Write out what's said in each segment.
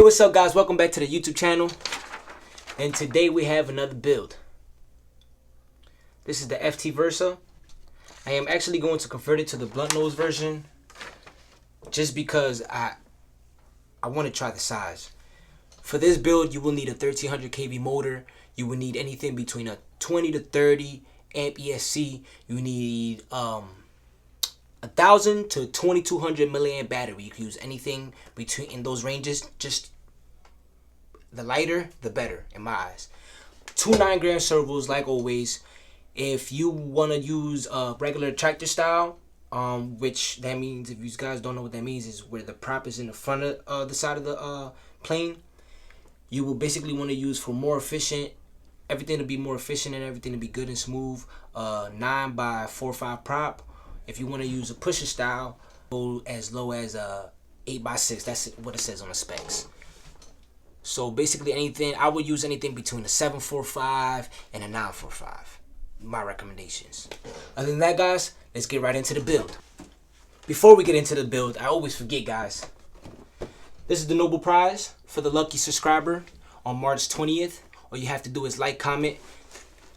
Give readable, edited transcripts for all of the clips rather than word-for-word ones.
What's up, guys? Welcome back to the YouTube channel, and today we have another build. This is the FT Versa. I am actually going to convert it to the blunt nose version just because I want to try the size. For this build, you will need a 1300 kV motor. You will need anything between a 20 to 30 amp ESC. You need 1,000 to 2,200 milliamp battery. You can use anything between in those ranges. Just the lighter, the better in my eyes. Two 9-gram servos, like always. If you want to use a regular tractor style, which that means, if you guys don't know what that means, is where the prop is in the front of the side of the plane. You will basically want to use, for more efficient, everything to be more efficient and everything to be good and smooth, 9x4.5 prop. If you want to use a pusher style, go as low as 8x6. That's what it says on the specs. So basically anything, I would use anything between a 7.45 and a 9.45. My recommendations. Other than that, guys, let's get right into the build. Before we get into the build, I always forget, guys. This is the Noble Prize for the lucky subscriber on March 20th. All you have to do is like, comment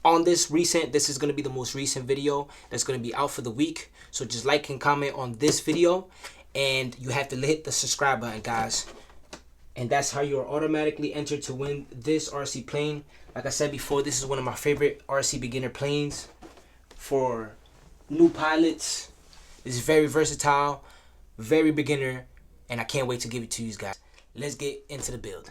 on this recent. This is going to be the most recent video that's going to be out for the week. So just like and comment on this video, and you have to hit the subscribe button, guys. And that's how you're automatically entered to win this RC plane. Like I said before, this is one of my favorite RC beginner planes for new pilots. It's very versatile, very beginner, and I can't wait to give it to you guys. Let's get into the build.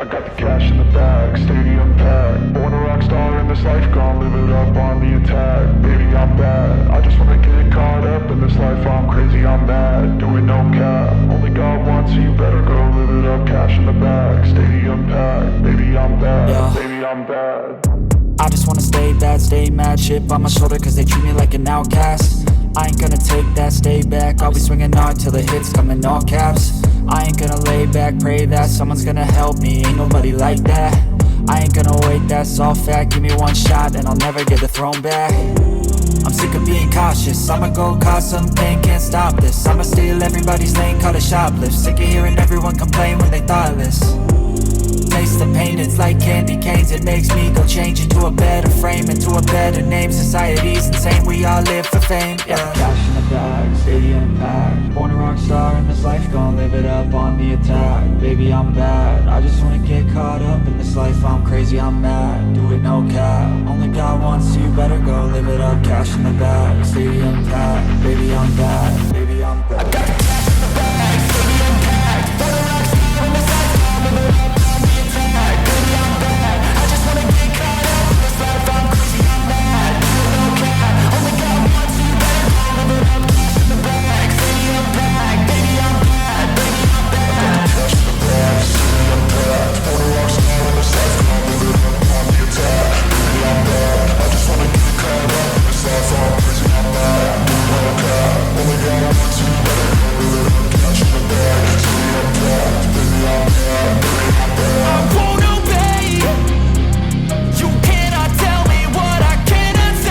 I got the cash in the bag, stadium packed. Born a rock star in this life, gon' live it up on the attack. Baby, I'm bad, I just wanna get caught up in this life. I'm crazy, I'm mad, doing no cap. Only God wants you, better go live it up. Cash in the bag, stadium packed. Baby, I'm bad, yeah. Baby, I'm bad. I just wanna stay bad, stay mad. Chip on my shoulder cause they treat me like an outcast. I ain't gonna take that, stay back. I'll be swinging hard till the hits come in all caps. I ain't gonna lay back, pray that someone's gonna help me. Ain't nobody like that. I ain't gonna wait, that's all fact. Give me one shot and I'll never get the throne back. I'm sick of being cautious, I'ma go cause some pain, can't stop this. I'ma steal everybody's lane, call it shoplift. Sick of hearing everyone complain when they thoughtless. Taste the pain, it's like candy canes. It makes me go change into a better frame, into a better name. Society's insane, we all live for fame, yeah. Cash in the bag, stadium packed. Born a rock star in this life, gon' live it up on the attack. Baby, I'm bad, I just wanna get caught up in this life. I'm crazy, I'm mad, do it no cap. Only God wants you, better go live it up. Cash in the bag, stadium packed. Baby, I'm bad, baby, I'm bad. I got the cash in the bag, stadium packed. Born a rock star in this life, gon' live it up. Baby, I'm bad, I just wanna get caught up in this life. I'm crazy, I'm mad, do it no cap. Only God wants you, better go live it up. Cash in the bag, stadium packed. Baby, I'm bad, baby, I'm bad. I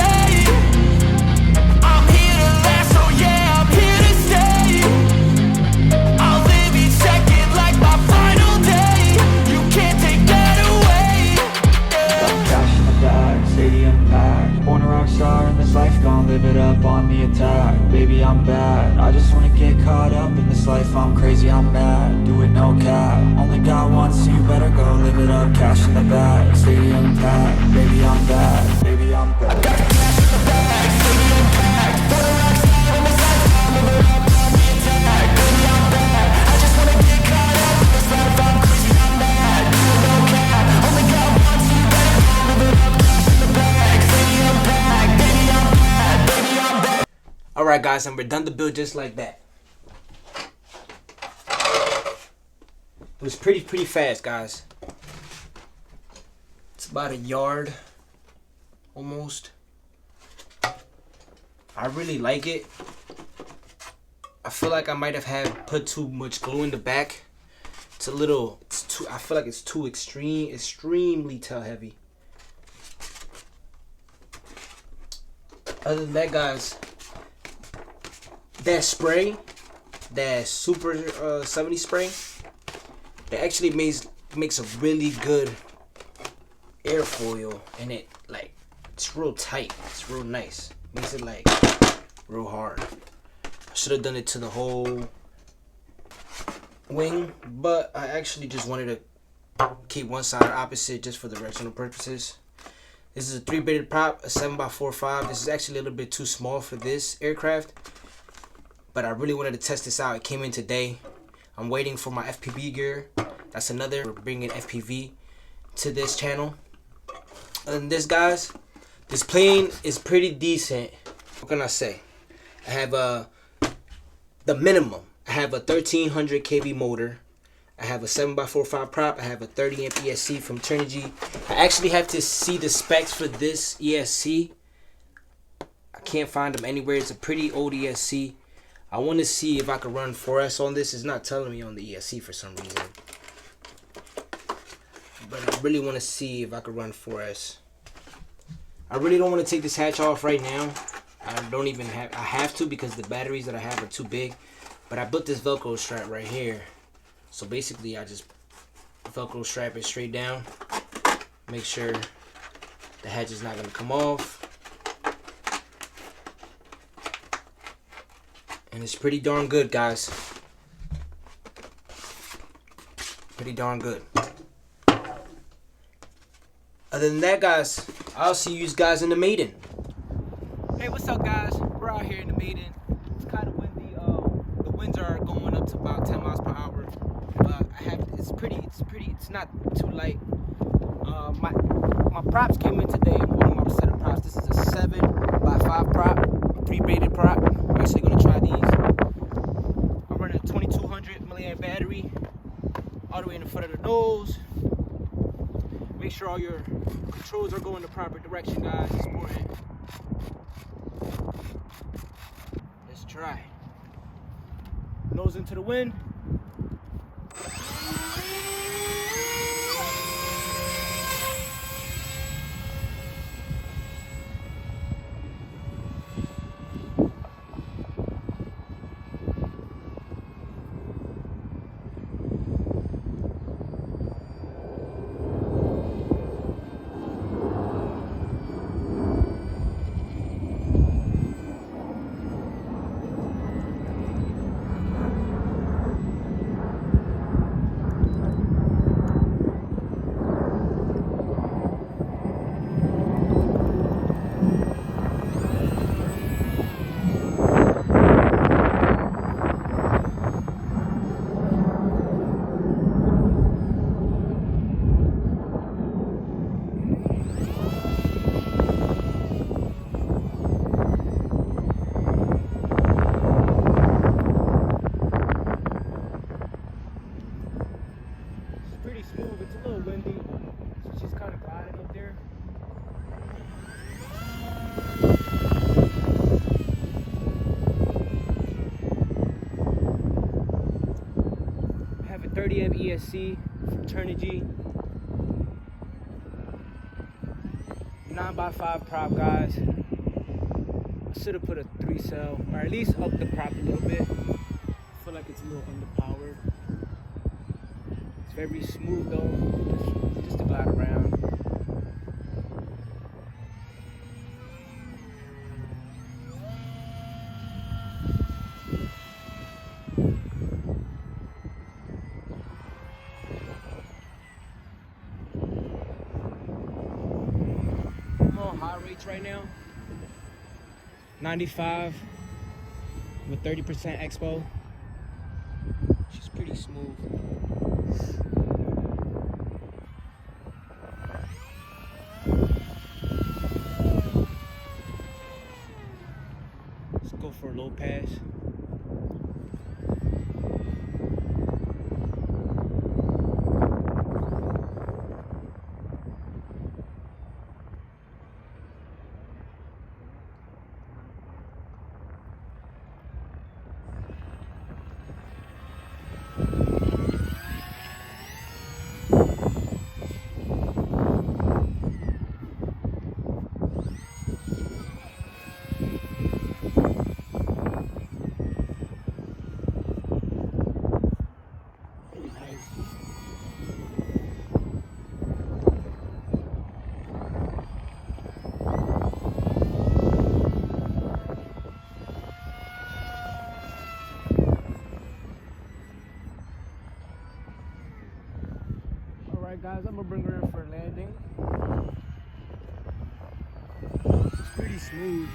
got the cash in the bag, stadium packed. Born a rock star in this life, gon' live it up on the attack. Baby, I'm bad, I just wanna get caught up in this life. I'm crazy, I'm mad, do it no cap. Only God wants you, better go live it up. Cash in the bag, stadium packed. Baby, I'm bad, baby, I'm bad. Alright, guys, and we're done the build just like that. It was pretty fast, guys. It's about a yard, almost. I really like it. I feel like I might have put too much glue in the back. It's a little, I feel like it's too extremely tail heavy. Other than that, guys, that spray, that Super 70 spray, it actually makes a really good airfoil, and it's real tight. It's real nice. Makes it like real hard. I should have done it to the whole wing, but I actually just wanted to keep one side opposite just for directional purposes. This is a 3-bladed prop, a 7x4.5. This is actually a little bit too small for this aircraft, but I really wanted to test this out. It came in today. I'm waiting for my FPV gear. That's another. We're bringing FPV to this channel. Other than this, guys, this plane is pretty decent. What can I say? I have the minimum. I have a 1300 kV motor. I have a 7x4.5 prop. I have a 30 amp ESC from Turnigy. I actually have to see the specs for this ESC. I can't find them anywhere. It's a pretty old ESC. I want to see if I can run 4S on this. It's not telling me on the ESC for some reason. But I really want to see if I can run 4S. I really don't want to take this hatch off right now. I have to because the batteries that I have are too big. But I built this Velcro strap right here. So basically I just Velcro strap it straight down. Make sure the hatch is not going to come off. And it's pretty darn good, guys. Pretty darn good. Other than that, guys, I'll see you guys in the Maiden. Hey, what's up, guys? We're out here in the Maiden. It's kind of windy. The winds are going up to about 10 miles per hour. It's not too light. My props came in today. One of my set of props. This is a 7x5 prop, 3-bladed prop. I'm actually gonna try these. I'm running a 2200 milliamp battery all the way in the front of the nose. Make sure all your controls are going the proper direction, guys. It's important. Let's try. Nose into the wind. Smooth. It's a little windy. It's just kind of gliding up there. I have a 30 amp ESC from Turnigy. 9x5 prop, guys. I should have put a 3-cell, or at least up the prop a little bit. I feel like it's a little underpowered. Very smooth though, just to glide around. I'm on high rates right now. 95 with 30% expo. She's pretty smooth. Let's go for a low pass. guys, I'm gonna bring her in for a landing. It's pretty smooth.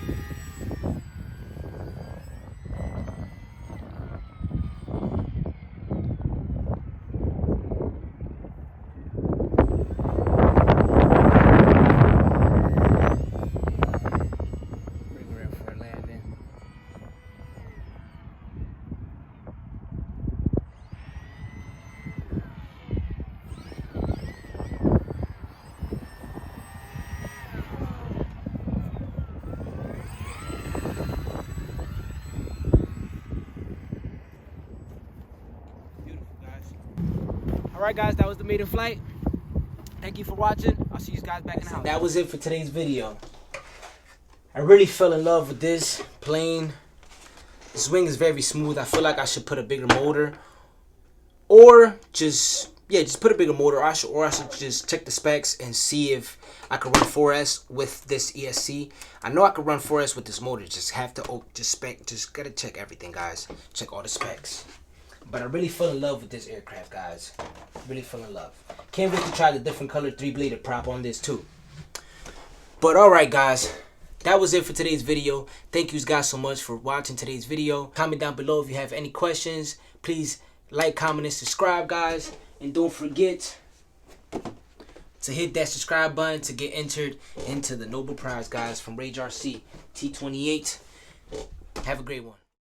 Bring her in for a landing. Alright guys, that was the maiden flight. Thank you for watching. I'll see you guys back in the house. That was it for today's video. I really fell in love with this plane. The swing is very smooth. I feel like I should put a bigger motor. Or just put a bigger motor. Or I should just check the specs and see if I could run 4S with this ESC. I know I could run 4S with this motor. Just gotta check everything, guys. Check all the specs. But I really fell in love with this aircraft, guys. Really fell in love. Can't wait to try the different color 3-bladed prop on this too. But alright guys, that was it for today's video. Thank you guys so much for watching today's video. Comment down below if you have any questions. Please like, comment, and subscribe, guys. And don't forget to hit that subscribe button to get entered into the Nobel Prize, guys, from Rage RC T28. Have a great one.